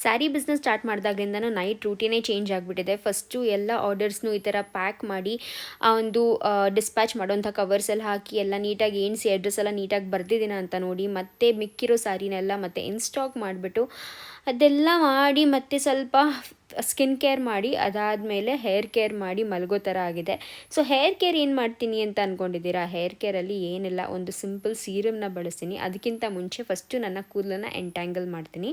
Sari business start ಮಾಡಿದಾಗ್ರಿಂದನೂ night ರೂಟೀನೇ change ಆಗಿಬಿಟ್ಟಿದೆ. ಫಸ್ಟು ಎಲ್ಲ ಆರ್ಡರ್ಸ್ನು ಈ ಥರ ಪ್ಯಾಕ್ ಮಾಡಿ ಆ ಒಂದು ಡಿಸ್ಪ್ಯಾಚ್ ಮಾಡೋಂಥ ಕವರ್ಸ್ ಎಲ್ಲ ಹಾಕಿ ಎಲ್ಲ ನೀಟಾಗಿ ಎಣಿಸಿ ಅಡ್ರೆಸ್ ಎಲ್ಲ ನೀಟಾಗಿ ಬರ್ದಿದ್ದೀನ ಅಂತ ನೋಡಿ, ಮತ್ತೆ ಮಿಕ್ಕಿರೋ ಸ್ಯಾರಿನೆಲ್ಲ ಮತ್ತೆ ಇನ್ಸ್ಟಾಕ್ ಮಾಡಿಬಿಟ್ಟು ಅದೆಲ್ಲ ಮಾಡಿ ಮತ್ತೆ ಸ್ವಲ್ಪ ಸ್ಕಿನ್ ಕೇರ್ ಮಾಡಿ ಅದಾದಮೇಲೆ ಹೇರ್ ಕೇರ್ ಮಾಡಿ ಮಲಗೋ ಥರ ಆಗಿದೆ. ಸೊ ಹೇರ್ ಕೇರ್ ಏನು ಮಾಡ್ತೀನಿ ಅಂತ ಅಂದ್ಕೊಂಡಿದ್ದೀರಾ? ಹೇರ್ ಕೇರಲ್ಲಿ ಏನಿಲ್ಲ, ಒಂದು ಸಿಂಪಲ್ ಸೀರಮ್ನ ಬಳಸ್ತೀನಿ. ಅದಕ್ಕಿಂತ ಮುಂಚೆ ಫಸ್ಟು ನನ್ನ ಕೂದಲನ್ನು ಎಂಟ್ಯಾಂಗಲ್ ಮಾಡ್ತೀನಿ,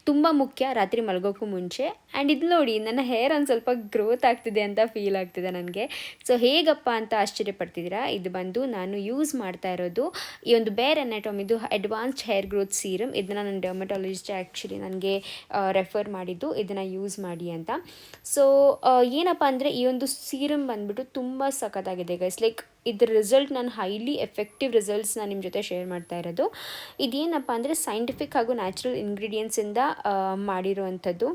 ತುಂಬ ಮುಖ್ಯ ರಾತ್ರಿ ಮಲಗೋಕ್ಕೂ ಮುಂಚೆ. ಆ್ಯಂಡ್ ಇದು ನೋಡಿ, ನನ್ನ ಹೇರ್ ಒಂದು ಸ್ವಲ್ಪ ಗ್ರೋತ್ ಆಗ್ತಿದೆ ಅಂತ ಫೀಲ್ ಆಗ್ತಿದೆ ನನಗೆ. ಸೊ ಹೇಗಪ್ಪ ಅಂತ ಆಶ್ಚರ್ಯಪಡ್ತಿದ್ದೀರಾ? ಇದು ಬಂದು ನಾನು ಯೂಸ್ ಮಾಡ್ತಾ ಇರೋದು ಈ ಒಂದು ಬೇರ್ ಅನಾಟಮಿದು ಅಡ್ವಾನ್ಸ್ಡ್ ಹೇರ್ ಗ್ರೋತ್ ಸೀರಮ್. ಇದನ್ನು ನನ್ನ ಡರ್ಮಟಾಲಜಿಸ್ಟ್ ಆ್ಯಕ್ಚುಲಿ ನನಗೆ ರೆಫರ್ ಮಾಡಿದ್ದು, ಇದನ್ನು ಯೂಸ್ ಮಾಡಿ ಅಂತ. ಸೊ ಏನಪ್ಪ ಅಂದರೆ ಈ ಒಂದು ಸೀರಮ್ ಬಂದ್ಬಿಟ್ಟು ತುಂಬ ಸಖತ್ತಾಗಿದೆ ಗೈಸ್. ಲೈಕ್ ಇದ್ರ ರಿಸಲ್ಟ್, ನಾನು ಹೈಲಿ ಎಫೆಕ್ಟಿವ್ ರಿಸಲ್ಟ್ಸ್ ನಾನು ನಿಮ್ಮ ಜೊತೆ ಶೇರ್ ಮಾಡ್ತಾ ಇರೋದು. ಇದೇನಪ್ಪ ಅಂದರೆ ಸೈಂಟಿಫಿಕ್ ಹಾಗೂ ನ್ಯಾಚುರಲ್ ಇಂಗ್ರೀಡಿಯೆಂಟ್ಸಿಂದ ಮಾಡಿರುವಂಥದ್ದು.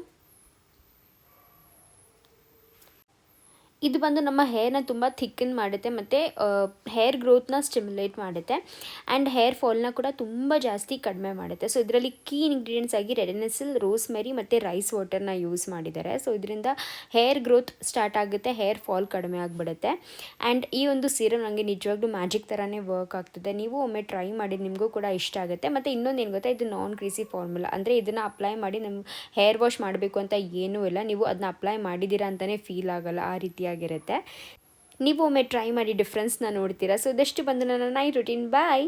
ಇದು ಬಂದು ನಮ್ಮ ಹೇರ್ನ ತುಂಬ ಥಿಕ್ಕನ್ ಮಾಡುತ್ತೆ ಮತ್ತು ಹೇರ್ ಗ್ರೋತ್ನ ಸ್ಟಿಮ್ಯುಲೇಟ್ ಮಾಡುತ್ತೆ ಆ್ಯಂಡ್ ಹೇರ್ ಫಾಲ್ನ ಕೂಡ ತುಂಬ ಜಾಸ್ತಿ ಕಡಿಮೆ ಮಾಡುತ್ತೆ. ಸೊ ಇದರಲ್ಲಿ ಕೀ ಇಂಗ್ರೀಡಿಯೆಂಟ್ಸ್ ಆಗಿ ರೆಡಿನೆಸಿಲ್, ರೋಸ್ಮೆರಿ ಮತ್ತು ರೈಸ್ ವಾಟರ್ನ ಯೂಸ್ ಮಾಡಿದ್ದಾರೆ. ಸೊ ಇದರಿಂದ ಹೇರ್ ಗ್ರೋತ್ ಸ್ಟಾರ್ಟ್ ಆಗುತ್ತೆ, ಹೇರ್ ಫಾಲ್ ಕಡಿಮೆ ಆಗಿಬಿಡುತ್ತೆ. ಆ್ಯಂಡ್ ಈ ಒಂದು ಸೀರಮ್ ನನಗೆ ನಿಜವಾಗ್ಲೂ ಮ್ಯಾಜಿಕ್ ಥರನೇ ವರ್ಕ್ ಆಗ್ತದೆ. ನೀವು ಒಮ್ಮೆ ಟ್ರೈ ಮಾಡಿ, ನಿಮಗೂ ಕೂಡ ಇಷ್ಟ ಆಗುತ್ತೆ. ಮತ್ತು ಇನ್ನೊಂದು ಏನು ಗೊತ್ತಾ, ಇದು ನಾನ್ ಕ್ರೀಸಿ ಫಾರ್ಮುಲಾ. ಅಂದರೆ ಇದನ್ನು ಅಪ್ಲೈ ಮಾಡಿ ನಮ್ಮ ಹೇರ್ ವಾಶ್ ಮಾಡಬೇಕು ಅಂತ ಏನೂ ಇಲ್ಲ, ನೀವು ಅದನ್ನ ಅಪ್ಲೈ ಮಾಡಿದ್ದೀರಾ ಅಂತಲೇ ಫೀಲ್ ಆಗೋಲ್ಲ, ಆ ರೀತಿಯಾಗಿರುತ್ತೆ. ನೀವು ಒಮ್ಮೆ ಟ್ರೈ ಮಾಡಿ, ಡಿಫ್ರೆನ್ಸ್ನ ನೋಡ್ತೀರಾ. ಸೊ ಇದಷ್ಟು ಬಂದು ನನ್ನ ನೈಟ್ ರೂಟೀನ್. ಬಾಯ್.